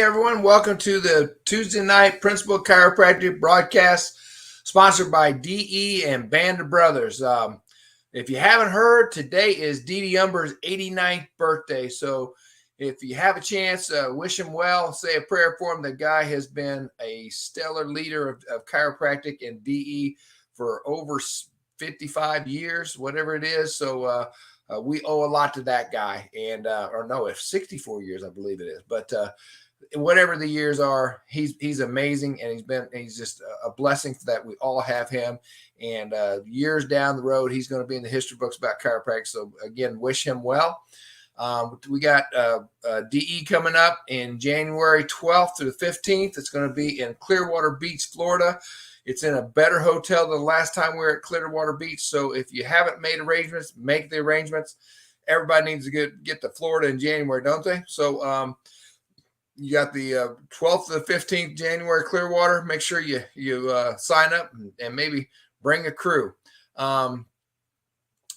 everyone. Welcome to the Tuesday night Principal Chiropractic broadcast sponsored by DE and Band of Brothers. If you haven't heard, today is Dee Umber's 89th birthday. So if you have a chance, wish him well, say a prayer for him. The guy has been a stellar leader of chiropractic and DE for over 55 years, whatever it is. So we owe a lot to that guy. And, or no, it's 64 years, I believe it is. But whatever the years are, he's amazing. And he's just a blessing that we all have him. And years down the road, he's going to be in the history books about chiropractic. So again, wish him well. We got DE coming up in January 12th through the 15th. It's going to be in Clearwater Beach, Florida. It's in a better hotel than the last time we were at Clearwater Beach. So if you haven't made arrangements, make the arrangements. Everybody needs to get to Florida in January, don't they? So you got the 12th to the 15th, January, Clearwater. Make sure you sign up and maybe bring a crew.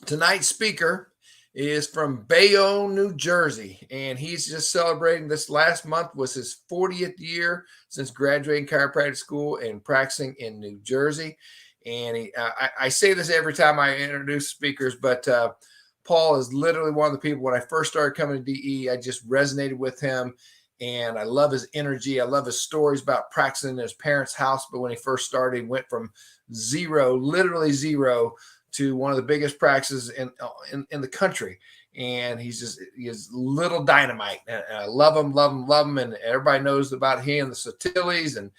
Tonight's speaker is from Bayonne, New Jersey, and he's just celebrating. This last month was his 40th year since graduating chiropractic school and practicing in New Jersey. And I say this every time I introduce speakers, but Paul is literally one of the people. When I first started coming to DE, I just resonated with him, and I love his energy. I love his stories about practicing in his parents' house. But when he first started, he went from zero, literally zero, to one of the biggest practices in the country. And he's little dynamite. And I love him. And everybody knows about him, the Sotiles, and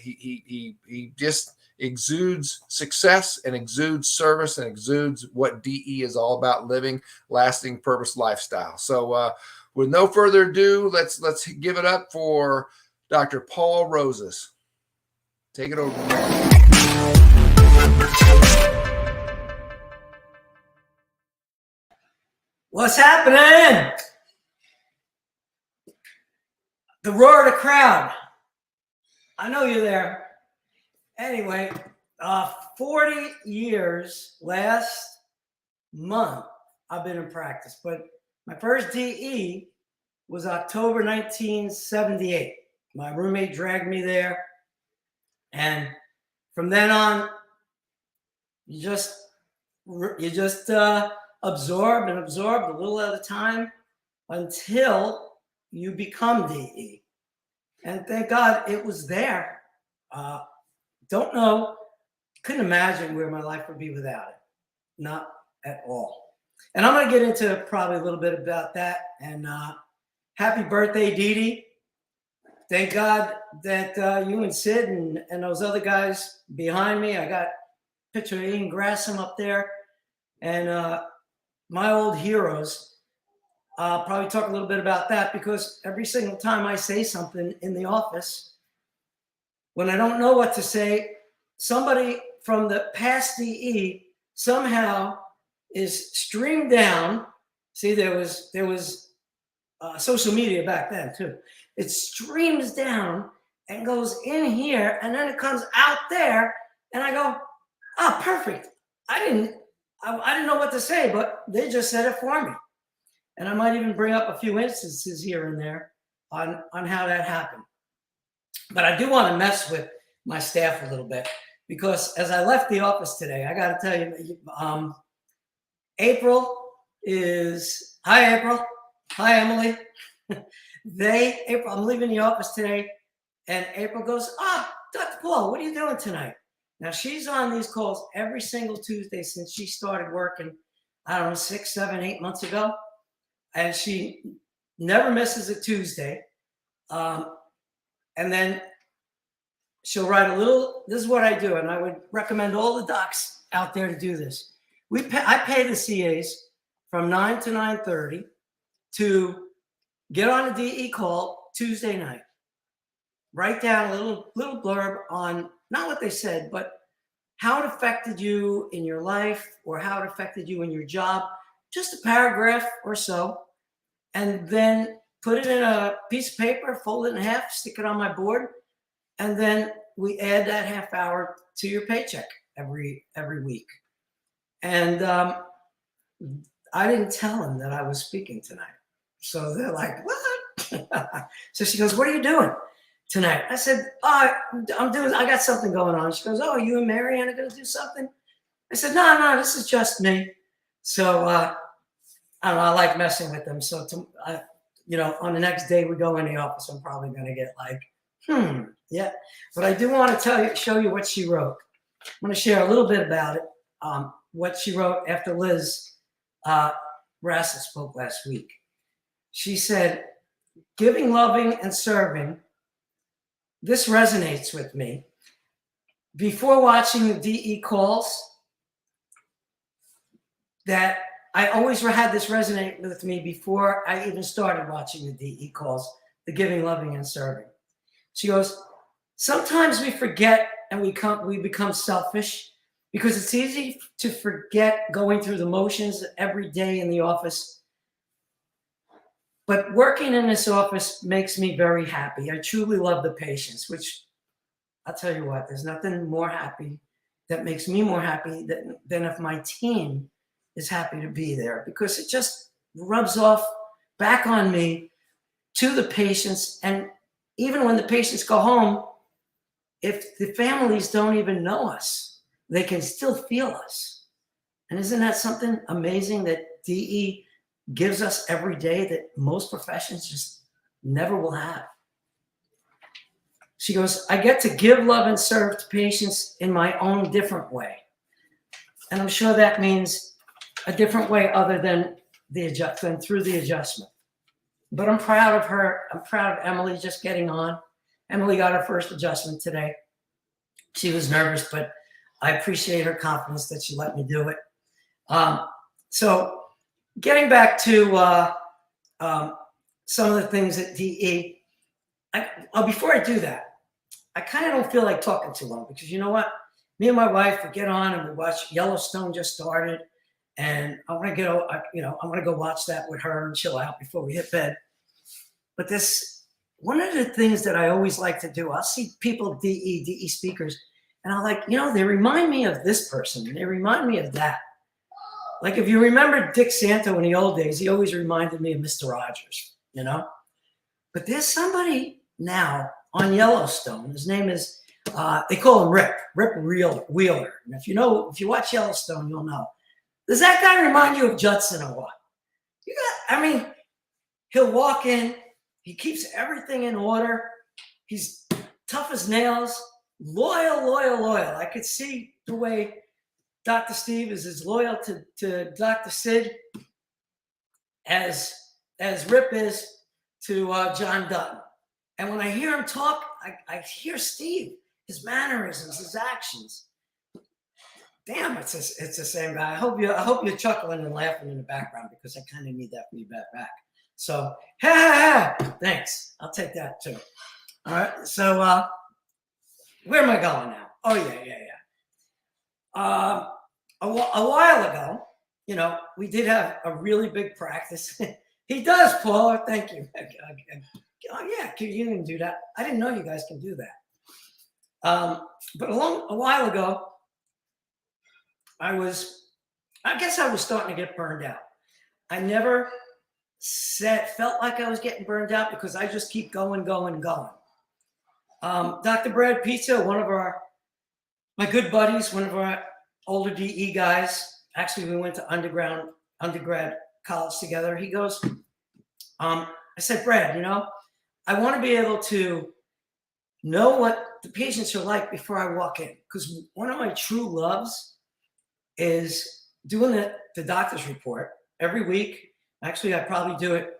he just exudes success and exudes service and exudes what DE is all about: living lasting purpose lifestyle. So with no further ado, let's give it up for Dr. Paul Roses. Take it over. What's happening? The roar of the crowd. I know you're there. Anyway, 40 years last month I've been in practice, but my first DE was October 1978. My roommate dragged me there, and from then on, you just absorb a little at a time until you become DE. And thank God it was there. Don't know, couldn't imagine where my life would be without it. Not at all. And I'm going to get into probably a little bit about that. And happy birthday, Dee. Thank God that you and Sid and those other guys behind me. I got a picture of Ian Grasham up there. And my old heroes. I'll probably talk a little bit about that, because every single time I say something in the office, when I don't know what to say, somebody from the past DE somehow is streamed down. See, there was social media back then too. It streams down and goes in here, and then it comes out there, and I go, "Oh, perfect. I didn't know what to say, but they just said it for me." And I might even bring up a few instances here and there on how that happened. But I do want to mess with my staff a little bit, because as I left the office today, I got to tell you, April is, hi, April. Hi, Emily. April, I'm leaving the office today, and April goes, "Oh, Dr. Paul, what are you doing tonight?" Now, she's on these calls every single Tuesday since she started working, I don't know, 6, 7, 8 months ago. And she never misses a Tuesday. And then she'll write a little, this is what I do, and I would recommend all the docs out there to do this. I pay the CAs from 9 to 9:30 to get on a DE call Tuesday night. Write down a little blurb on not what they said, but how it affected you in your life, or how it affected you in your job. Just a paragraph or so, and then put it in a piece of paper, fold it in half, stick it on my board, and then we add that half hour to your paycheck every week. And I didn't tell them that I was speaking tonight, so they're like, "What?" So she goes, what are you doing tonight? I said, oh, I got something going on. She goes, oh, you and Marianne are going to do something? I said, no, this is just me. So, I don't know, I like messing with them. So, on the next day we go in the office, I'm probably going to get like, yeah. But I do want to show you what she wrote. I'm going to share a little bit about it, what she wrote after Liz Rassel spoke last week. She said, giving, loving, and serving, this resonates with me. Before watching the DE calls, that I always had this resonate with me before I even started watching the DE calls, the giving, loving, and serving. She goes, sometimes we forget and we become selfish because it's easy to forget going through the motions every day in the office. But working in this office makes me very happy. I truly love the patients, which I'll tell you what, there's nothing more happy that makes me more happy than if my team is happy to be there, because it just rubs off back on me to the patients. And even when the patients go home, if the families don't even know us, they can still feel us. And isn't that something amazing that DE gives us every day that most professions just never will have? She goes, I get to give, love, and serve to patients in my own different way. And I'm sure that means a different way other than through the adjustment. But I'm proud of her. I'm proud of Emily just getting on. Emily got her first adjustment today. She was nervous, but I appreciate her confidence that she let me do it. So getting back to some of the things at DE, before I do that, I kind of don't feel like talking too long, because you know what? Me and my wife, we get on and we watch Yellowstone just started, and I want to I want to go watch that with her and chill out before we hit bed. But one of the things that I always like to do, I'll see people, DE speakers, and I'm like, they remind me of this person. They remind me of that. Like if you remember Dick Santo in the old days, he always reminded me of Mr. Rogers, But there's somebody now on Yellowstone. His name is, they call him Rip Wheeler. And if you watch Yellowstone, you'll know. Does that guy remind you of Judson or what? He'll walk in, he keeps everything in order. He's tough as nails, loyal. I could see the way Dr. Steve is as loyal to Dr. Sid as Rip is to John Dutton. And when I hear him talk, I hear Steve, his mannerisms, his actions. Damn, it's the same guy. I hope you're chuckling and laughing in the background, because I kind of need that feedback back. So, thanks. I'll take that too. All right. So, where am I going now? Oh yeah. A while ago, we did have a really big practice. He does, Paul. Thank you. Oh yeah, you can do that. I didn't know you guys can do that. But a while ago, I guess I was starting to get burned out. I never felt like I was getting burned out, because I just keep going. Dr. Brad Pizza, one of my good buddies, one of our older DE guys, actually we went to undergrad college together. He goes, I said, Brad, I want to be able to know what the patients are like before I walk in, because one of my true loves is doing the doctor's report every week. Actually, I probably do it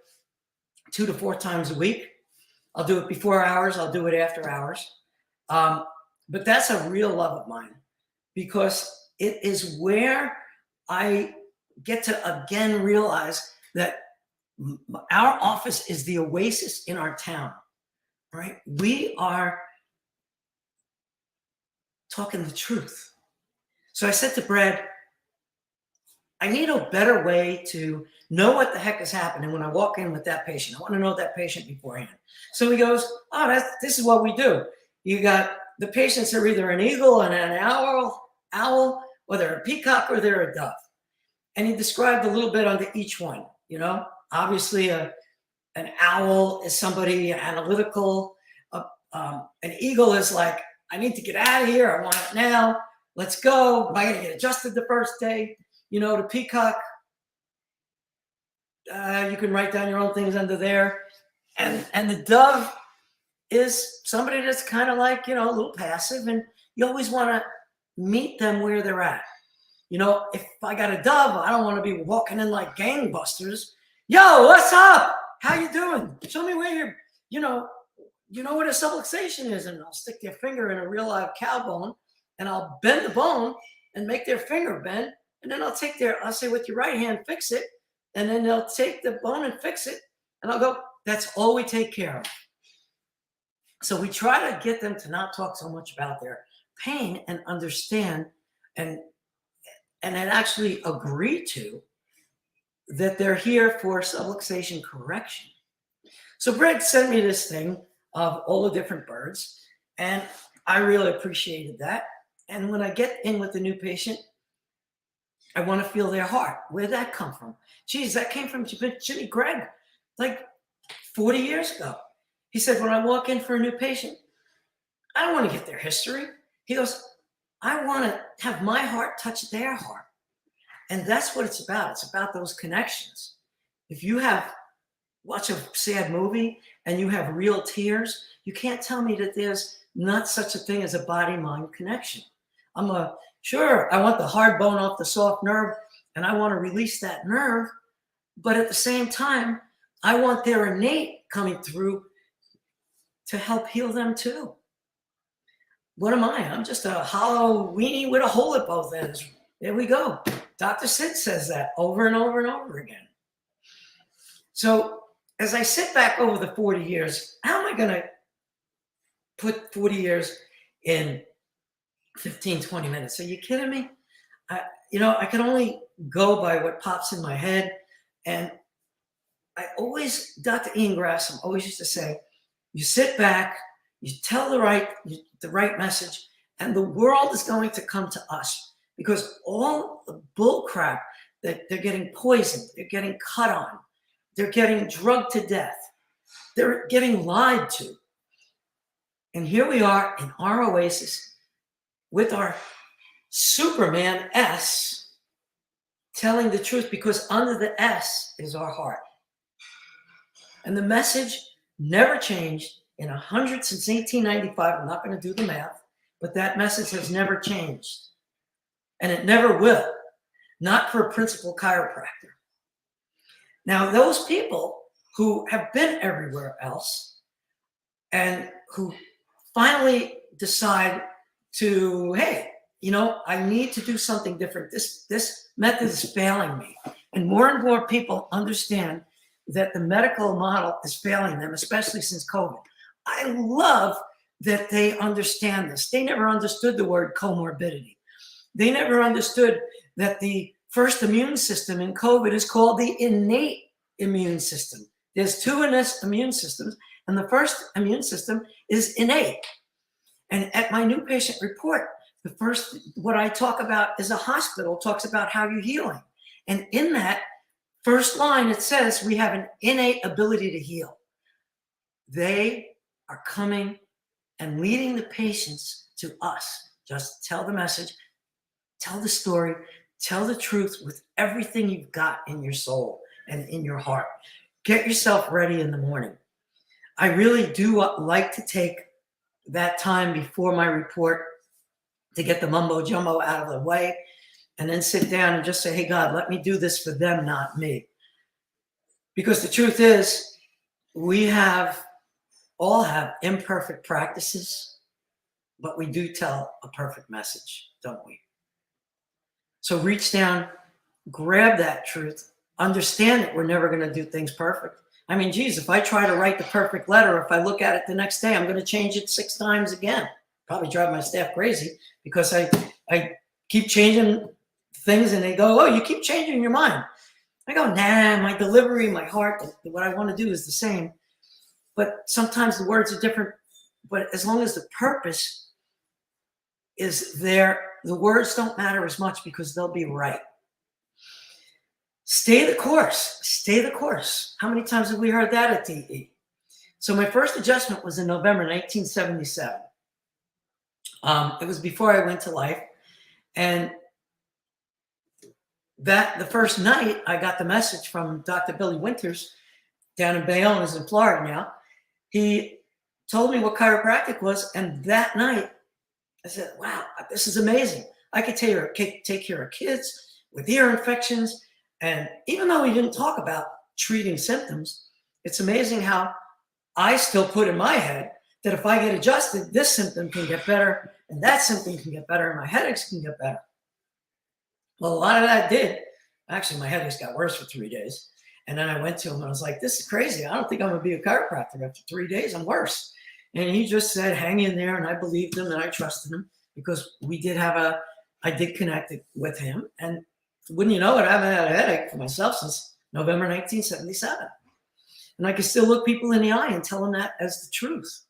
2 to 4 times a week. I'll do it before hours. I'll do it after hours. But that's a real love of mine, because it is where I get to again realize that our office is the oasis in our town, right? We are talking the truth. So I said to Brad, I need a better way to know what the heck is happening when I walk in with that patient. I want to know that patient beforehand. So he goes, this is what we do. You got the patients are either an eagle and an owl, or they're a peacock or they're a dove. And he described a little bit under each one, obviously a An owl is somebody analytical. An eagle is like, I need to get out of here. I want it now. Let's go. Am I going to get adjusted the first day? The peacock, you can write down your own things under there. And the dove is somebody that's kind of like, a little passive, and you always want to meet them where they're at. If I got a dove, I don't want to be walking in like gangbusters. Yo, what's up? How you doing? Show me where you're, you know what a subluxation is. And I'll stick their finger in a real live cow bone, and I'll bend the bone and make their finger bend. And then I'll say, with your right hand, fix it. And then they'll take the bone and fix it. And I'll go, that's all we take care of. So we try to get them to not talk so much about their pain and understand and actually agree to that they're here for subluxation correction. So Brett sent me this thing of all the different birds, and I really appreciated that. And when I get in with a new patient, I want to feel their heart. Where'd that come from? Geez, that came from Jimmy Gregg, like 40 years ago. He said, when I walk in for a new patient, I don't want to get their history. He goes, I want to have my heart touch their heart. And that's what it's about. It's about those connections. If you watch a sad movie and you have real tears, you can't tell me that there's not such a thing as a body-mind connection. Sure, I want the hard bone off the soft nerve, and I want to release that nerve. But at the same time, I want their innate coming through to help heal them too. What am I? I'm just a hollow weenie with a hole at both ends. There we go. Dr. Sid says that over and over and over again. So as I sit back over the 40 years, how am I going to put 40 years in 15, 20 minutes? Are you kidding me? I can only go by what pops in my head. And Dr. Ian Grassham always used to say, you sit back, you tell the right message, and the world is going to come to us, because all the bull crap that they're getting poisoned, they're getting cut on, they're getting drugged to death, they're getting lied to. And here we are in our oasis with our Superman S telling the truth, because under the S is our heart. And the message never changed in 100 since 1895. I'm not going to do the math, but that message has never changed. And it never will. Not for a principal chiropractor. Now, those people who have been everywhere else and who finally decide to, hey, I need to do something different. This method is failing me. And more people understand that the medical model is failing them, especially since COVID. I love that they understand this. They never understood the word comorbidity. They never understood that the first immune system in COVID is called the innate immune system. There's two immune systems, and the first immune system is innate. And at my new patient report, what I talk about is a hospital talks about how you're healing. And in that first line, it says we have an innate ability to heal. They are coming and leading the patients to us. Just tell the message, tell the story, tell the truth with everything you've got in your soul and in your heart. Get yourself ready in the morning. I really do like to take that time before my report to get the mumbo jumbo out of the way, and then sit down and just say, hey, God, let me do this for them, not me. Because the truth is, we all have imperfect practices, but we do tell a perfect message, don't we? So reach down, grab that truth, understand that we're never going to do things perfect. I mean, geez, if I try to write the perfect letter, if I look at it the next day, I'm going to change it 6 times again. Probably drive my staff crazy, because I keep changing things, and they go, oh, you keep changing your mind. I go, nah, my delivery, my heart, what I want to do is the same. But sometimes the words are different. But as long as the purpose is there, the words don't matter as much, because they'll be right. Stay the course. Stay the course. How many times have we heard that at DE? So my first adjustment was in November 1977. It was before I went to life. And the first night I got the message from Dr. Billy Winters down in Bayonne, is in Florida now. He told me what chiropractic was. And that night I said, wow, this is amazing. I could take care of kids with ear infections. And even though we didn't talk about treating symptoms, it's amazing how I still put in my head that if I get adjusted, this symptom can get better and that symptom can get better and my headaches can get better. Well, a lot of that did. Actually, my headaches got worse for 3 days. And then I went to him and I was like, this is crazy. I don't think I'm going to be a chiropractor. After 3 days, I'm worse. And he just said, hang in there. And I believed him and I trusted him because I did connect with him. And wouldn't you know it, I haven't had a headache for myself since November 1977. And I can still look people in the eye and tell them that as the truth.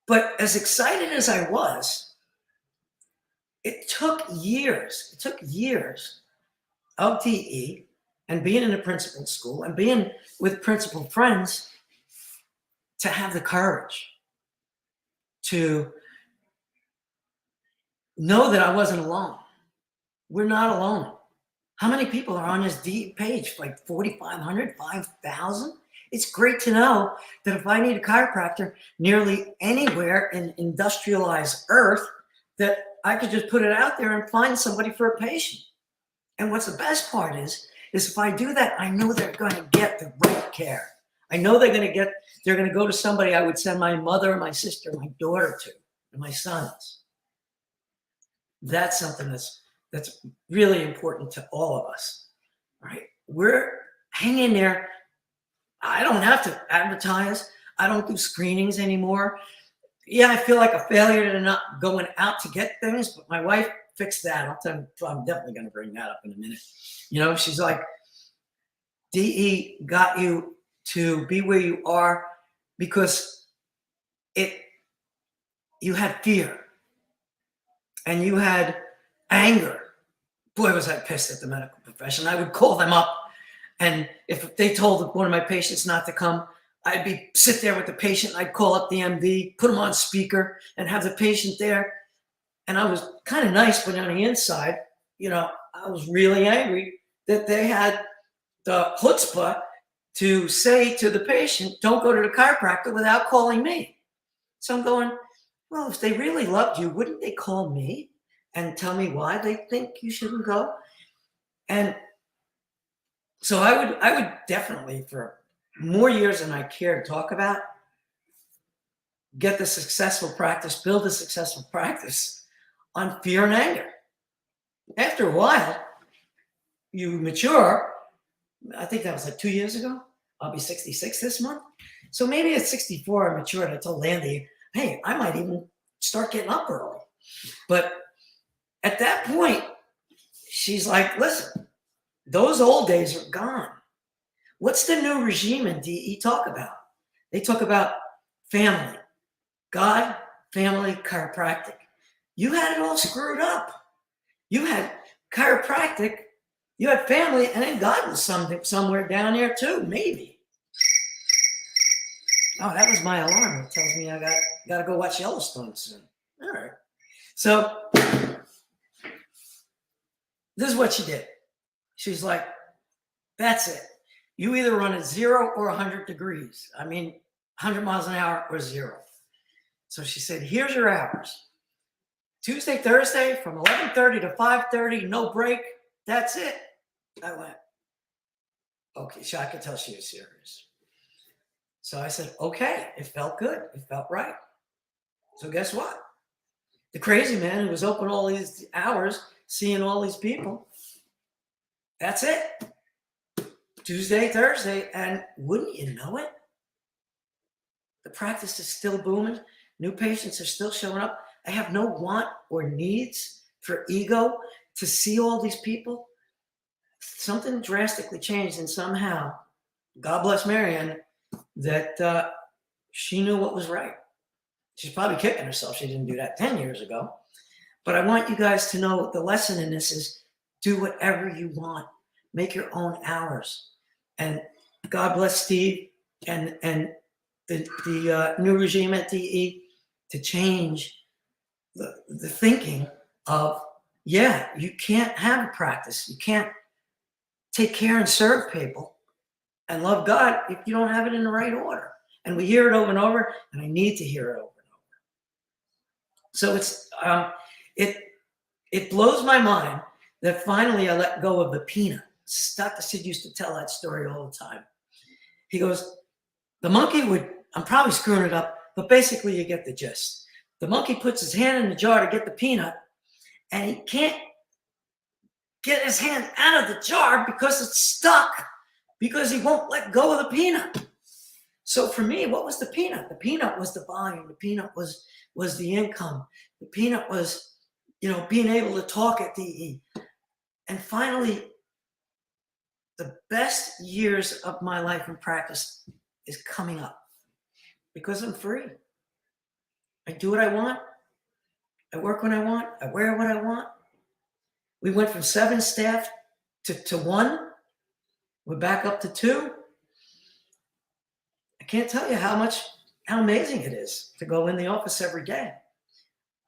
But as excited as I was, it took years of DE and being in a principal school and being with principal friends to have the courage to know that I wasn't alone. We're not alone. How many people are on this DE page? Like 4,500, 5,000? It's great to know that if I need a chiropractor nearly anywhere in industrialized earth, that I could just put it out there and find somebody for a patient. And what's the best part is if I do that, I know they're going to get the right care. I know they're going to go to somebody I would send my mother, my sister, my daughter to, and my sons. That's something that's really important to all of us, right? We're hanging there. I don't have to advertise. I don't do screenings anymore. Yeah, I feel like a failure to not going out to get things, but my wife fixed that. I'm definitely going to bring that up in a minute. You know, she's like, DE got you to be where you are because you had fear and you had anger. Boy, was I pissed at the medical profession. I would call them up, and if they told one of my patients not to come, I'd sit there with the patient. I'd call up the MD, put him on speaker, and have the patient there. And I was kind of nice, but on the inside, you know, I was really angry that they had the chutzpah to say to the patient, don't go to the chiropractor without calling me. So I'm going, well, if they really loved you, wouldn't they call me and tell me why they think you shouldn't go? And so I would definitely, for more years than I care to talk about, get the successful practice, build a successful practice on fear and anger. After a while, you mature. I think that was like 2 years ago. I'll be 66 this month. So maybe at 64, I matured. I told Landy, hey, I might even start getting up early. But at that point, she's like, listen, those old days are gone. What's the new regime in DE talk about? They talk about family, God, family, chiropractic. You had it all screwed up. You had chiropractic, you had family, and then God was somewhere down there too, maybe. Oh, that was my alarm. It tells me I got to go watch Yellowstone soon. All right. So this is what she did. She's like, that's it. You either run at 0 or 100 degrees. I mean, 100 miles an hour or 0. So she said, here's your hours. Tuesday, Thursday from 11:30 to 5:30, no break. That's it. I went, okay. So I could tell she was serious. So I said, okay. It felt good. It felt right. So guess what? The crazy man who was open all these hours, seeing all these people, that's it. Tuesday, Thursday, and wouldn't you know it? The practice is still booming. New patients are still showing up. I have no want or needs for ego to see all these people. Something drastically changed, and somehow, God bless Marianne, that she knew what was right. She's probably kicking herself she didn't do that 10 years ago. But I want you guys to know the lesson in this is do whatever you want. make your own hours. And God bless Steve and the new regime at DE to change the thinking of, yeah, you can't have a practice. You can't take care and serve people and love God if you don't have it in the right order. And we hear it over and over, and I need to hear it over and over. So it blows my mind that finally I let go of the peanut. Dr. Sid used to tell that story all the time. He goes, the monkey would, I'm probably screwing it up, but basically you get the gist. The monkey puts his hand in the jar to get the peanut, and he can't get his hand out of the jar because it's stuck, because he won't let go of the peanut. So for me, what was the peanut? The peanut was the volume. The peanut was the income. The peanut was, being able to talk at DE. And finally, the best years of my life in practice is coming up because I'm free. I do what I want. I work when I want. I wear what I want. We went from 7 staff to 1. We're back up to 2. I can't tell you how amazing it is to go in the office every day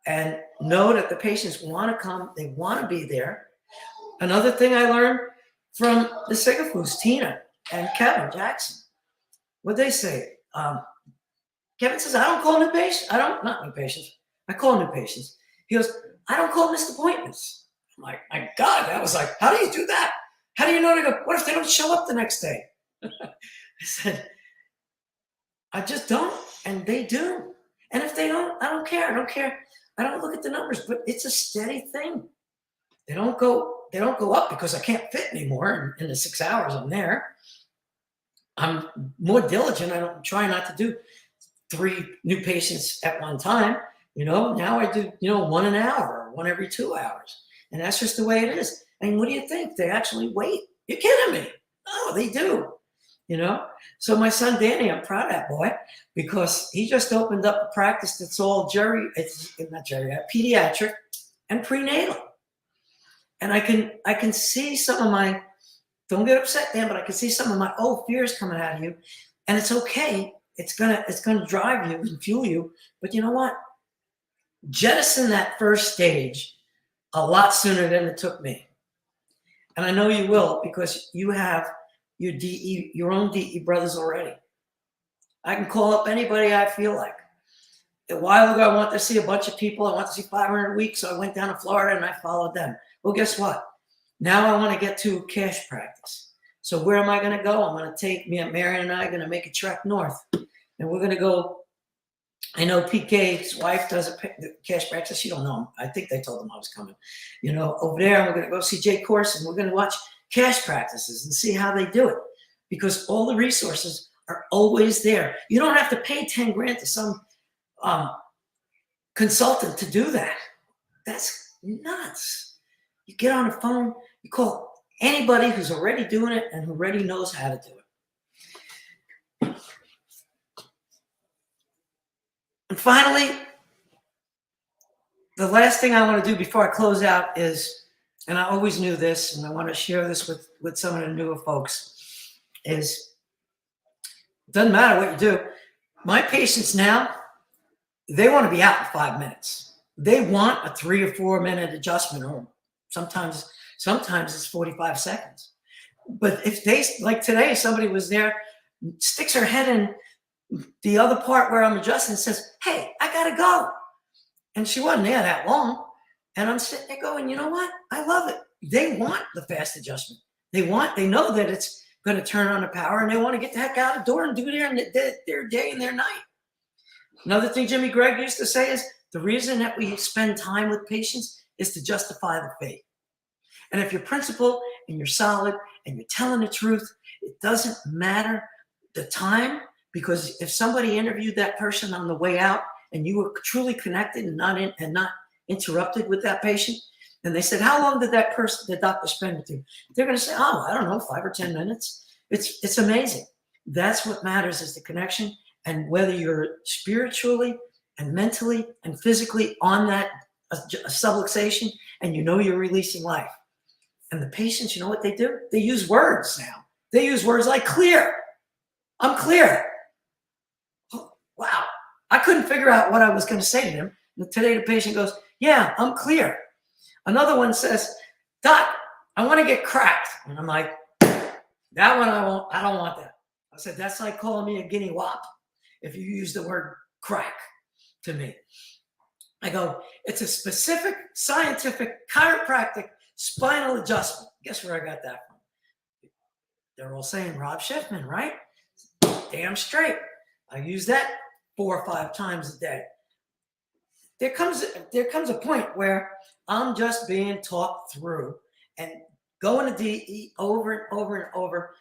and know that the patients want to come. They want to be there. Another thing I learned from the Sigafus, Tina and Kevin Jackson, what they say, Kevin says, I don't call new patients. Not new patients. I call new patients. He goes, I don't call missed appointments. I'm like, my God, that was like, how do you do that? How do you know? They go, what if they don't show up the next day? I said, I just don't. And they do. And if they don't, I don't care. I don't care. I don't look at the numbers, but it's a steady thing. They don't go up because I can't fit anymore in the 6 hours I'm there. I'm more diligent. I don't try not to do 3 new patients at one time. Now I do, 1 an hour or 1 every 2 hours. And that's just the way it is. And what do you think? They actually wait. You're kidding me. No, they do. So my son Danny, I'm proud of that boy because he just opened up a practice that's all pediatric and prenatal. And I can see some of my, don't get upset, Dan, but I can see some of my old fears coming out of you. And it's okay. It's gonna drive you and fuel you. But you know what? Jettison that first stage a lot sooner than it took me. And I know you will because you have your own DE brothers already. I can call up anybody I feel like. A while ago, I wanted to see a bunch of people. I wanted to see 500 a week, so I went down to Florida and I followed them. Well, guess what? Now I want to get to cash practice. So where am I going to go? I'm going to take Marion and I are going to make a trek north. And we're going to go. I know PK's wife does a cash practice. She don't know him. I think they told him I was coming. Over there, we're going to go see Jay Corson. We're going to watch cash practices and see how they do it because all the resources are always there. You don't have to pay 10 grand to some consultant to do that. That's nuts. You get on the phone, you call anybody who's already doing it and who already knows how to do it. And finally, the last thing I want to do before I close out is, and I always knew this, and I want to share this with some of the newer folks, is it doesn't matter what you do. My patients now, they want to be out in 5 minutes. They want a 3 or 4 minute adjustment, or sometimes it's 45 seconds. But if they, like today, somebody was there, sticks her head in the other part where I'm adjusting and says, hey, I got to go. And she wasn't there that long. And I'm sitting there going, you know what? I love it. They want the fast adjustment. They know that it's going to turn on the power and they want to get the heck out the door and do their day and their night. Another thing Jimmy Gregg used to say is the reason that we spend time with patients is to justify the faith. And if you're principled and you're solid and you're telling the truth, it doesn't matter the time, because if somebody interviewed that person on the way out and you were truly connected and not interrupted with that patient, and they said, how long did the doctor spend with you? They're going to say, oh, I don't know, 5 or 10 minutes. It's amazing. That's what matters, is the connection. And whether you're spiritually and mentally and physically on that subluxation and you're releasing life. And the patients, you know what they do? They use words now. They use words like clear. I'm clear. Oh, wow. I couldn't figure out what I was going to say to him. And today the patient goes, yeah, I'm clear. Another one says, Doc, I want to get cracked. And I'm like, that one I won't. I don't want that. I said, that's like calling me a guinea wop if you use the word crack to me. I go, it's a specific scientific chiropractic spinal adjustment. Guess where I got that from? They're all saying Rob Schiffman, right? Damn straight. I use that 4 or 5 times a day. There comes a point where I'm just being talked through, and going to DE over and over and over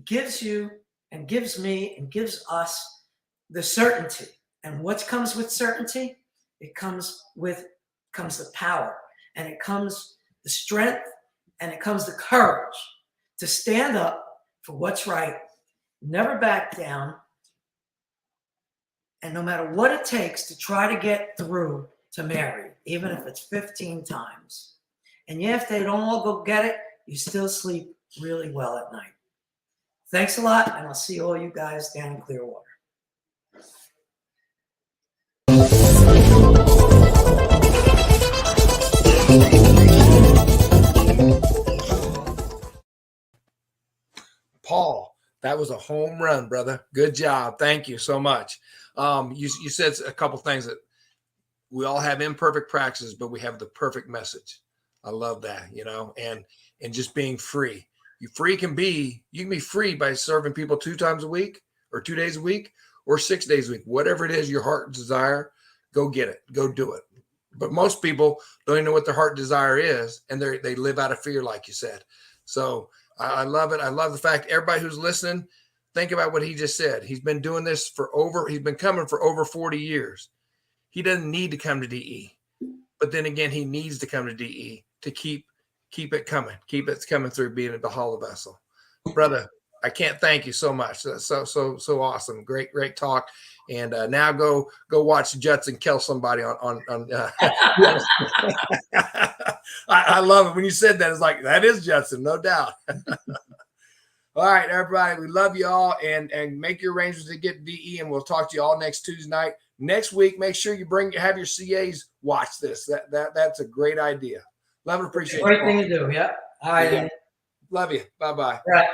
gives you and gives me and gives us the certainty. And what comes with certainty? It comes the power, and it comes the strength, and it comes the courage to stand up for what's right, never back down, and no matter what it takes to try to get through to Mary, even if it's 15 times. And yeah, if they don't all go get it, you still sleep really well at night. Thanks a lot, and I'll see all you guys down in Clearwater. Paul, that was a home run, brother. Good job. Thank you so much. You said a couple things that we all have imperfect practices, but we have the perfect message. I love that, and just being free. You can be free by serving people 2 times a week or 2 days a week or 6 days a week, whatever it is your heart desire, go get it, go do it. But most people don't even know what their heart desire is, and they live out of fear, like you said. So I love it. I love the fact everybody who's listening, think about what he just said. He's been doing this he's been coming for over 40 years. He doesn't need to come to DE, but then again, he needs to come to DE to keep it coming. Keep it coming through being at the Hollow Vessel. Brother, I can't thank you so much. That's so awesome. Great talk. And now go watch Judson kill somebody on I love it. When you said that, it's like, that is Judson, no doubt. All right, everybody, we love you all, and make your arrangements to get DE, and we'll talk to you all next Tuesday night. Next week, make sure you have your CAs watch this. That's a great idea. Love and appreciate it. Great thing to do. Yeah. All right. Love you. Bye-bye. All right.